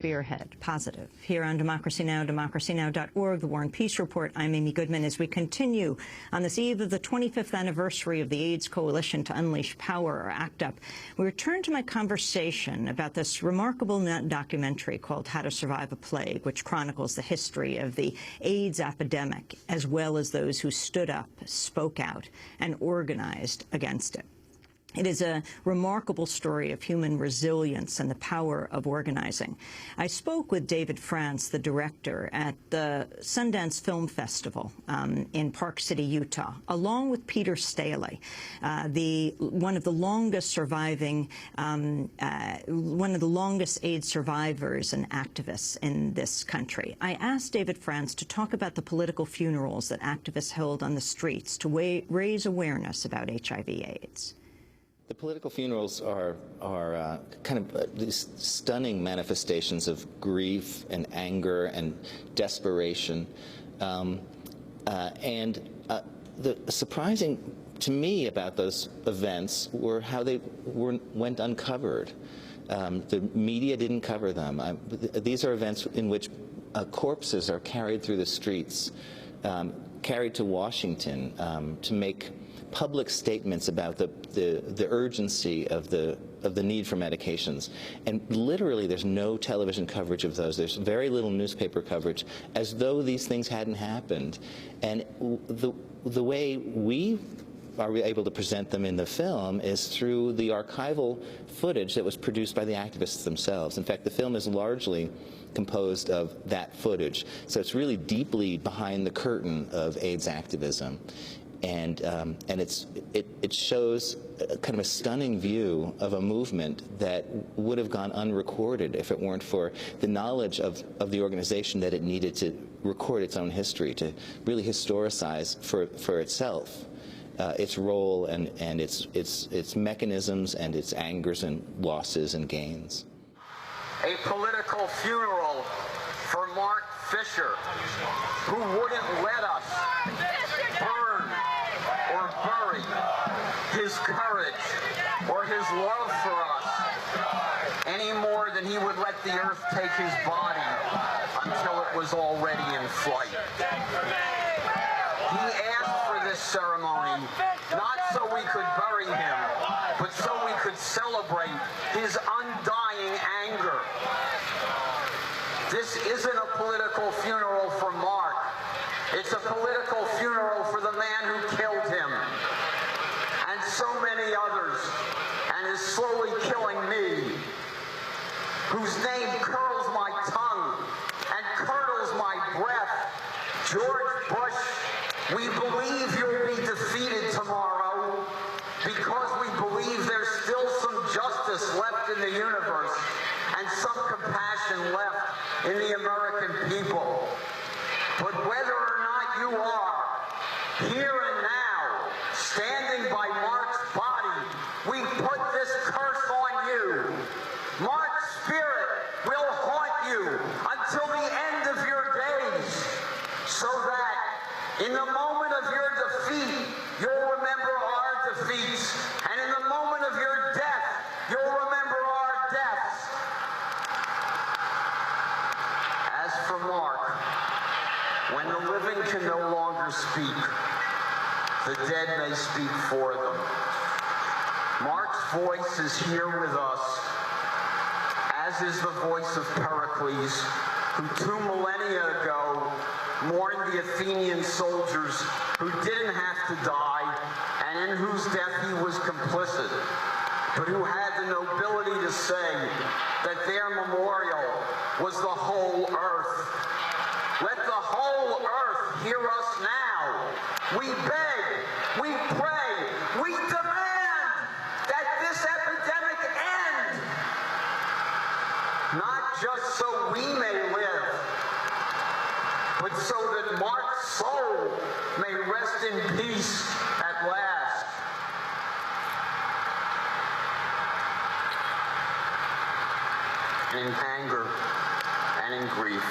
Spearhead, positive. Here on Democracy Now!, democracynow.org, The War and Peace Report, I'm Amy Goodman. As we continue on this eve of the 25th anniversary of the AIDS Coalition to Unleash Power, or ACT UP, we return to my conversation about this remarkable documentary called How to Survive a Plague, which chronicles the history of the AIDS epidemic, as well as those who stood up, spoke out, and organized against it. It is a remarkable story of human resilience and the power of organizing. I spoke with David France, the director, at the Sundance Film Festival in Park City, Utah, along with Peter Staley, one of the longest surviving, one of the longest AIDS survivors and activists in this country. I asked David France to talk about the political funerals that activists held on the streets to raise awareness about HIV/AIDS. The political funerals are kind of these stunning manifestations of grief and anger and desperation. The surprising to me about those events were how they went uncovered. The media didn't cover them. These are events in which corpses are carried through the streets, carried to Washington to make public statements about the urgency of the need for medications. And literally there's no television coverage of those. There's very little newspaper coverage, as though these things hadn't happened. And the way we are able to present them in the film is through the archival footage that was produced by the activists themselves. In fact, the film is largely composed of that footage. So it's really deeply behind the curtain of AIDS activism. And it shows kind of a stunning view of a movement that would have gone unrecorded if it weren't for the knowledge of the organization that it needed to record its own history, to really historicize for itself its role and its mechanisms and its angers and losses and gains. A political funeral for Mark Fisher, who wouldn't let us burn or bury his courage or his love for us any more than he would let the earth take his body until it was already in flight. He asked for this ceremony not so we could bury him, but so we could celebrate his undying anger. This isn't a political funeral for Mark. It's a political funeral for the man who killed him, and so many others, and is slowly killing me, whose name curls my tongue and curdles my breath. George Bush, we believe you'll be defeated tomorrow because we believe there's still some justice left in the universe and some compassion left in the American people. But whether or not you are here and now standing by Mark's body, we put this curse on you. Mark's spirit will haunt you until the end of your days, so that in the moment of your defeat, you'll remember our defeats, and in the moment of your death, you'll remember our deaths. As for Mark, when the living can no longer speak, the dead may speak for them. Mark's voice is here with us, as is the voice of Pericles, who 2 millennia ago mourned the Athenian soldiers who didn't have to die and in whose death he was complicit, but who had the nobility to say that their memorial was the whole earth. Let the whole earth hear us now. We beg, we pray, we demand that this epidemic end, not just so we may live, but so that Mark's soul may rest in peace at last. In anger and in grief,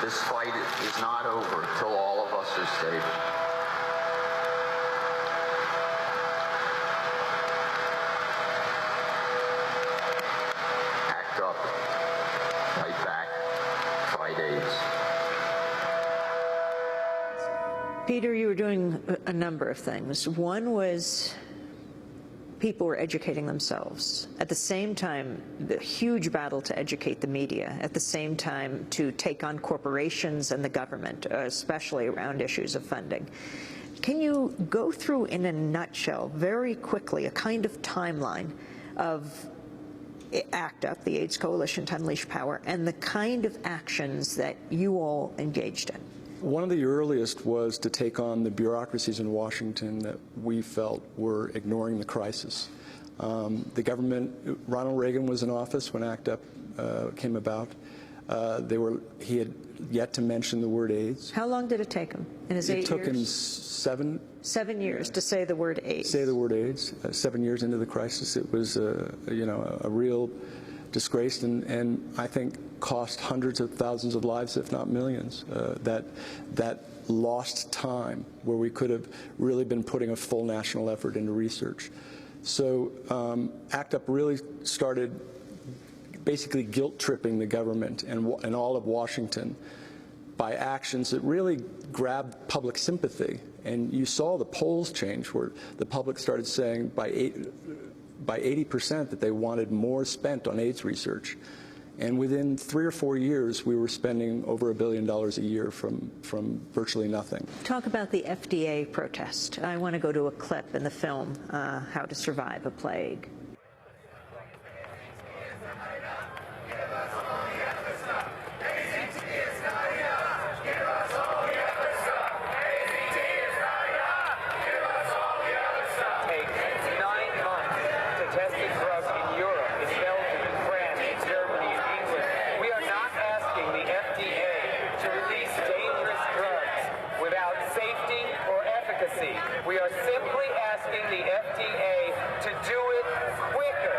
this fight is not over till all of us are safe. ACT UP. Fight back. Peter, you were doing a number of things. One was people were educating themselves. At the same time, the huge battle to educate the media. At the same time, to take on corporations and the government, especially around issues of funding. Can you go through, in a nutshell, very quickly, a kind of timeline of ACT UP, the AIDS Coalition to Unleash Power, and the kind of actions that you all engaged in? One of the earliest was to take on the bureaucracies in Washington that we felt were ignoring the crisis. The government, Ronald Reagan was in office when ACT UP came about. He had yet to mention the word AIDS. How long did it take him in his 8 years? It took him 7 years to say the word AIDS. Say the word AIDS. 7 years into the crisis, it was a real disgrace, and I think cost hundreds of thousands of lives, if not millions. That lost time where we could have really been putting a full national effort into research. So ACT UP really started basically guilt-tripping the government and all of Washington by actions that really grabbed public sympathy. And you saw the polls change, where the public started saying by 80% that they wanted more spent on AIDS research. And within 3 or 4 years, we were spending over $1 billion a year from virtually nothing. Talk about the FDA protest. I want to go to a clip in the film, How to Survive a Plague. We are simply asking the FDA to do it quicker.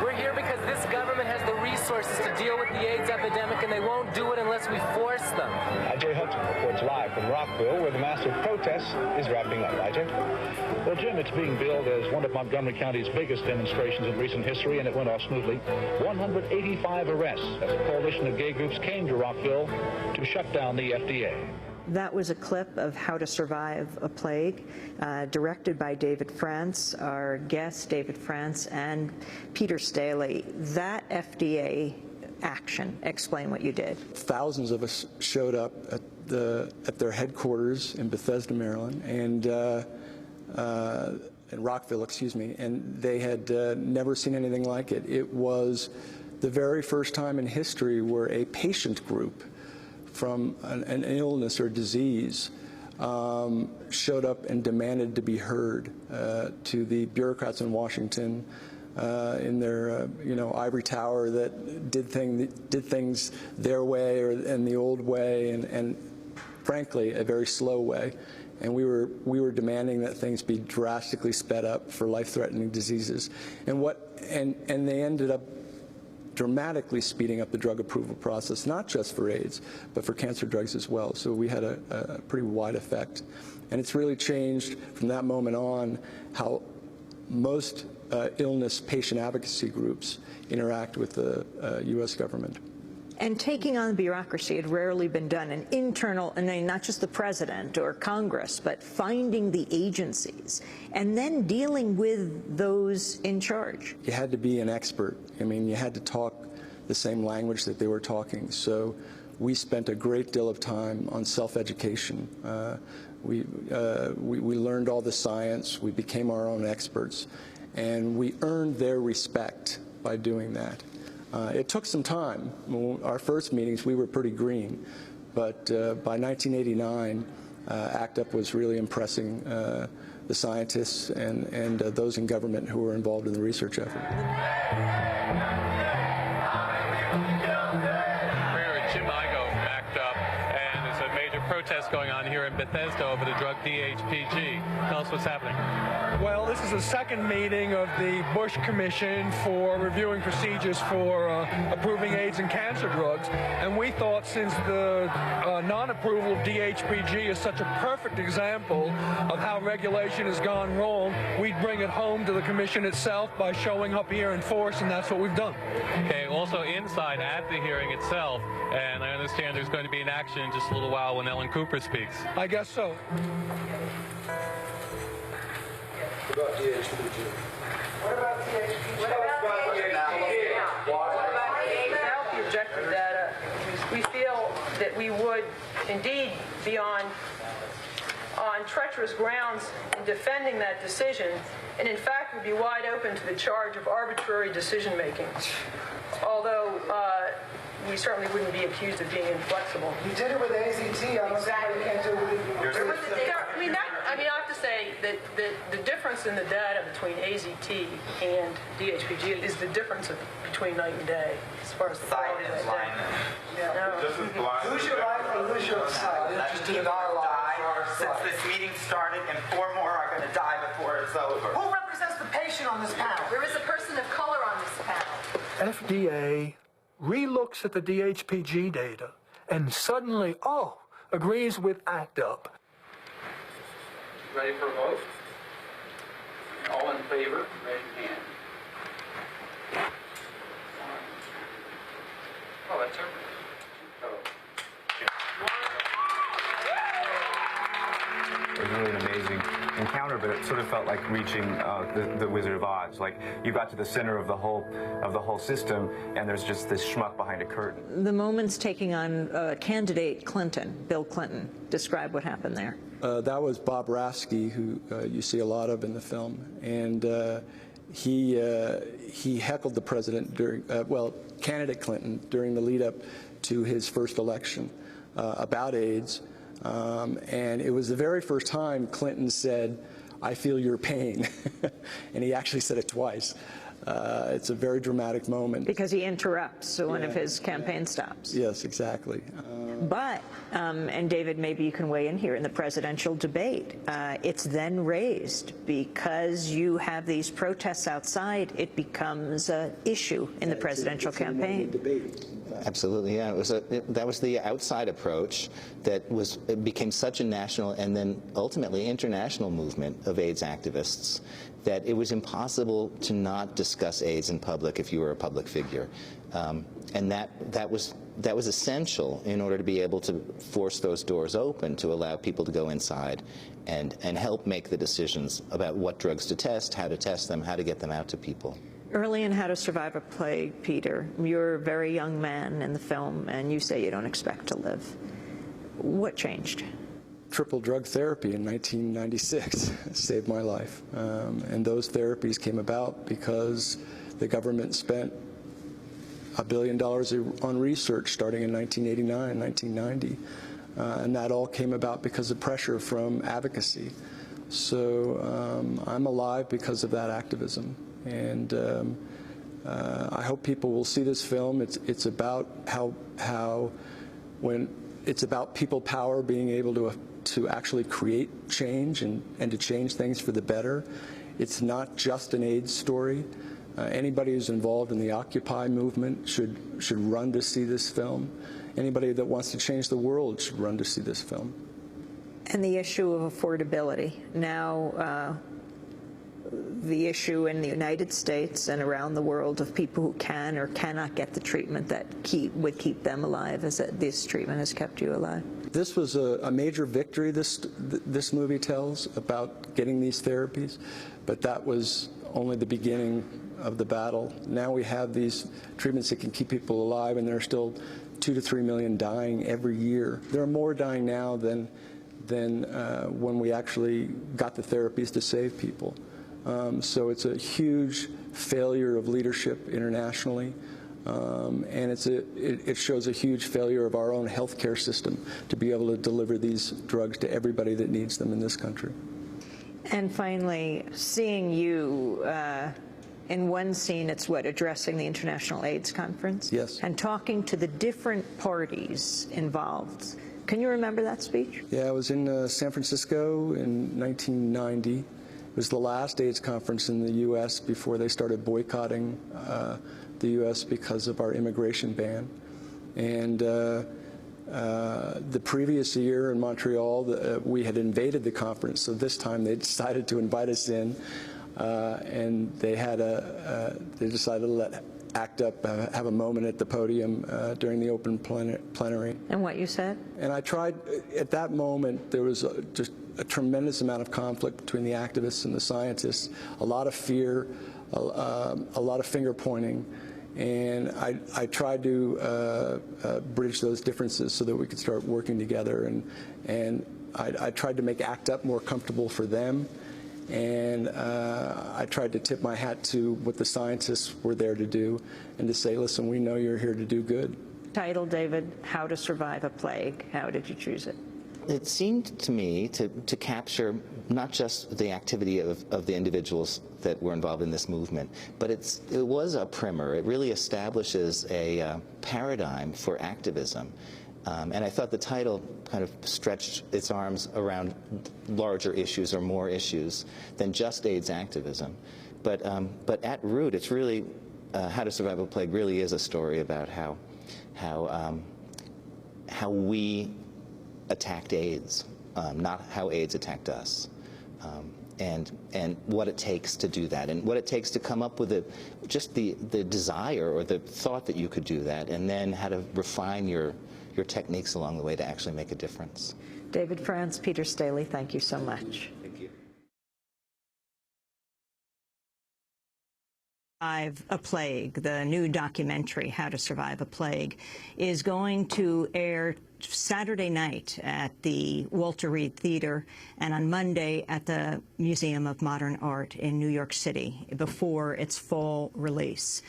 We're here because this government has the resources to deal with the AIDS epidemic, and they won't do it unless we force them. Jay Hudson reports live from Rockville, where the massive protest is wrapping up. Jay? Well, Jim, it's being billed as one of Montgomery County's biggest demonstrations in recent history, and it went off smoothly. 185 arrests as a coalition of gay groups came to Rockville to shut down the FDA. That was a clip of How to Survive a Plague, directed by David France, our guest, David France, and Peter Staley. That FDA action, explain what you did. Thousands of us showed up at their headquarters in Bethesda, Maryland, and in Rockville, excuse me, and they had never seen anything like it. It was the very first time in history where a patient group from an illness or disease showed up and demanded to be heard to the bureaucrats in Washington in their ivory tower that did things their way or in the old way, and frankly a very slow way. And we were demanding that things be drastically sped up for life-threatening diseases, and they ended up dramatically speeding up the drug approval process, not just for AIDS, but for cancer drugs as well. So we had a pretty wide effect. And it's really changed from that moment on how most illness patient advocacy groups interact with the U.S. government. And taking on the bureaucracy had rarely been done. An internal, and not just the president or Congress, but finding the agencies and then dealing with those in charge. You had to be an expert. I mean, you had to talk the same language that they were talking. So we spent a great deal of time on self-education. We learned all the science. We became our own experts. And we earned their respect by doing that. It took some time. Our first meetings, we were pretty green. But by 1989, ACT UP was really impressing the scientists and those in government who were involved in the research effort. Protest going on here in Bethesda over the drug DHPG. Tell us what's happening. Well, this is the second meeting of the Bush Commission for reviewing procedures for approving AIDS and cancer drugs. And we thought since the non-approval of DHPG is such a perfect example of how regulation has gone wrong, we'd bring it home to the Commission itself by showing up here in force, and that's what we've done. Okay, also inside at the hearing itself, and I understand there's going to be an action in just a little while when Ellen Cooper speaks. I guess so. What about DHPG? What about DHPG? What about DHPG? The objective data, we feel that we would indeed be on treacherous grounds in defending that decision, and in fact would be wide open to the charge of arbitrary decision making. Although we certainly wouldn't be accused of being inflexible. You did it with AZT. I don't know you can't do it with I have to say that the difference in the data between AZT and DHPG is the difference between night and day as far as the quality of that data. Lose your life or lose your side. People are die since this meeting started, and 4 more are going to die before it's over. Who represents the patient on this panel? There is a person of color on this panel. FDA relooks at the DHPG data and suddenly, agrees with ACT UP. Ready for a vote? All in favor, raise your hand. Oh, that's over. It was really an amazing encounter, but it sort of felt like reaching the Wizard of Oz. Like you got to the center of the whole system, and there's just this schmuck behind a curtain. The moments taking on candidate Clinton, Bill Clinton. Describe what happened there. That was Bob Rasky, who you see a lot of in the film, and he heckled the president during, candidate Clinton during the lead up to his first election about AIDS. And it was the very first time Clinton said, "I feel your pain," and he actually said it twice. It's a very dramatic moment. Because he interrupts one of his campaign stops. Yes, exactly. But, and David, maybe you can weigh in here, in the presidential debate, it's then raised because you have these protests outside, it becomes an issue in the presidential campaign. Absolutely, yeah. That was the outside approach that became such a national and then ultimately international movement of AIDS activists that it was impossible to not discuss AIDS in public if you were a public figure, and that was essential in order to be able to force those doors open to allow people to go inside and help make the decisions about what drugs to test, how to test them, how to get them out to people. Early in How to Survive a Plague, Peter, you're a very young man in the film, and you say you don't expect to live. What changed? Triple drug therapy in 1996 saved my life. And those therapies came about because the government spent $1 billion on research starting in 1989, 1990. And that all came about because of pressure from advocacy. So I'm alive because of that activism. And I hope people will see this film. It's about it's about people power being able to actually create change and to change things for the better. It's not just an AIDS story. Anybody who's involved in the Occupy movement should run to see this film. Anybody that wants to change the world should run to see this film. And the issue of affordability. Now, the issue in the United States and around the world of people who can or cannot get the treatment that would keep them alive, as this treatment has kept you alive. This was a major victory, this movie tells, about getting these therapies, but that was only the beginning of the battle. Now we have these treatments that can keep people alive, and there are still 2 to 3 million dying every year. There are more dying now than when we actually got the therapies to save people. So it's a huge failure of leadership internationally, and it shows a huge failure of our own healthcare system to be able to deliver these drugs to everybody that needs them in this country. And finally, seeing you in one scene, it's addressing the International AIDS Conference? Yes. And talking to the different parties involved. Can you remember that speech? Yeah, I was in San Francisco in 1990. It was the last AIDS conference in the U.S. before they started boycotting the U.S. because of our immigration ban. And the previous year in Montreal, we had invaded the conference, so this time they decided to invite us in, and they decided to let ACT UP have a moment at the podium during the open plenary. And what you said? And I tried, at that moment, there was just a tremendous amount of conflict between the activists and the scientists, a lot of fear, a lot of finger pointing. And I tried to bridge those differences so that we could start working together. And I tried to make ACT UP more comfortable for them. And I tried to tip my hat to what the scientists were there to do and to say, listen, we know you're here to do good. Title, David, How to Survive a Plague. How did you choose it? It seemed to me to capture not just the activity of the individuals that were involved in this movement, but it was a primer. It really establishes a paradigm for activism. And I thought the title kind of stretched its arms around larger issues or more issues than just AIDS activism. But at root, it's really, How to Survive a Plague really is a story about how we attacked AIDS, not how AIDS attacked us, and what it takes to do that, and what it takes to come up with just the desire or the thought that you could do that, and then how to refine your techniques along the way to actually make a difference. David France, Peter Staley, thank you so much. Thank you. Survive a Plague, the new documentary, How to Survive a Plague, is going to air Saturday night at the Walter Reed Theater and on Monday at the Museum of Modern Art in New York City before its fall release.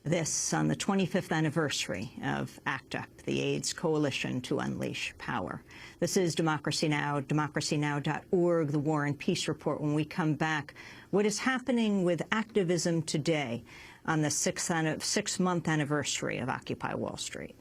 This on the 25th anniversary of ACT UP, the AIDS Coalition to Unleash Power. This is Democracy Now!, democracynow.org, the War and Peace Report. When we come back, what is happening with activism today on the six-month anniversary of Occupy Wall Street?